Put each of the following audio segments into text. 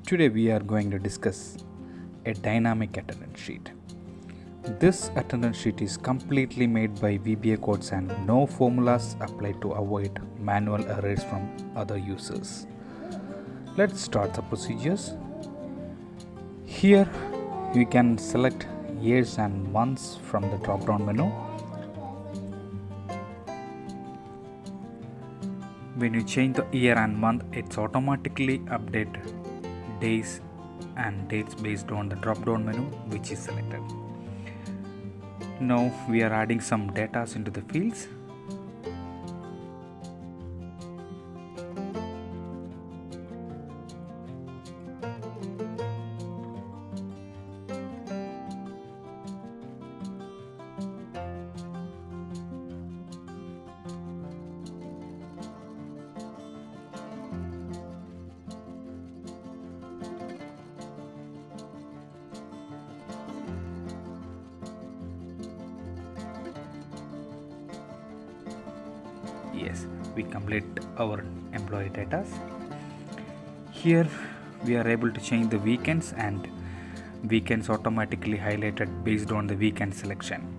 Today we are going to discuss a dynamic attendance sheet. This attendance sheet is completely made by VBA codes and no formulas apply to avoid manual errors from other users. Let's start the procedures. Here you can select years and months from the drop down menu. When you change the year and month, it's automatically update days and dates based on the drop down menu which is selected. Now we are adding some data into the fields. Yes, we complete our employee data. Here we are able to change the weekends, and weekends automatically highlighted based on the weekend selection.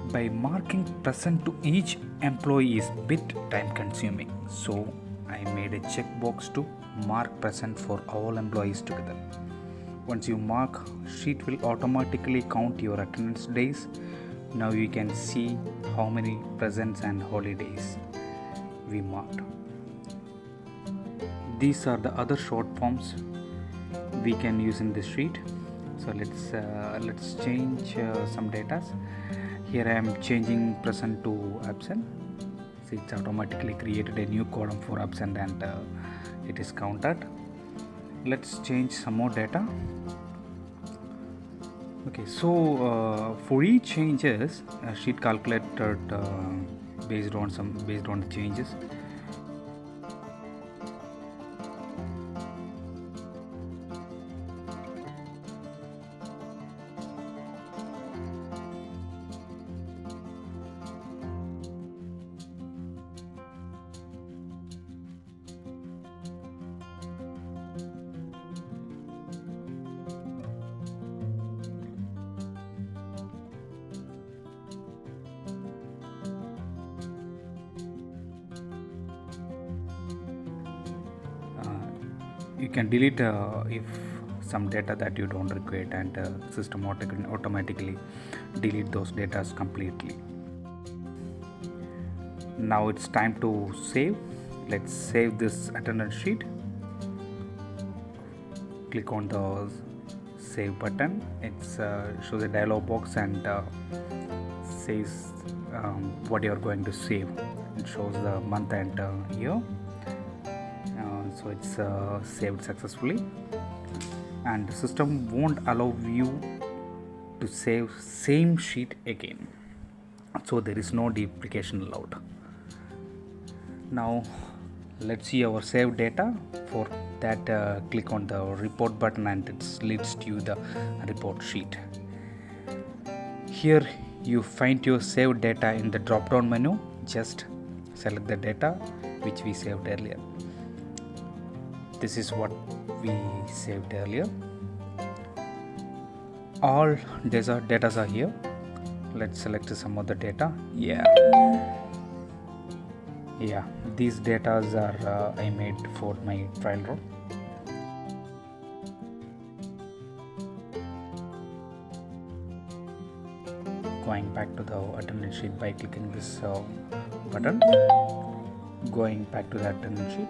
By marking present to each employee is bit time consuming, so I made a checkbox to mark present for all employees together. Once you mark, sheet will automatically count your attendance days. Now you can see how many presents and holidays we marked. These are the other short forms we can use in this sheet. So let's change some data. Here I am changing present to absent. So it's automatically created a new column for absent and it is counted. Let's change some more data. Okay, so for each changes, sheet calculated based on the changes. You can delete if some data that you don't require, and system automatically delete those data completely. Now it's time to save. Let's save this attendance sheet. Click on the save button. It shows a dialog box and says what you are going to save. It shows the month and year. So it's saved successfully, and the system won't allow you to save same sheet again, so there is no duplication allowed. Now let's see our saved data. For that, click on the report button and it leads to the report sheet. Here you find your saved data in the drop down menu. Just select the data which we saved earlier. This is what we saved earlier. All data are here. Let's select some other data. Yeah, these data are I made for my trial run. Going back to the attendance sheet by clicking this button. Going back to the attendance sheet.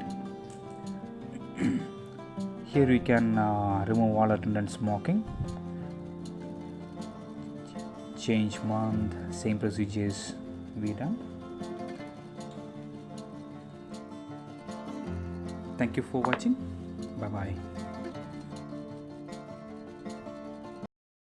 Here we can remove all attendance marking, change month, same procedures we done. Thank you for watching. Bye bye.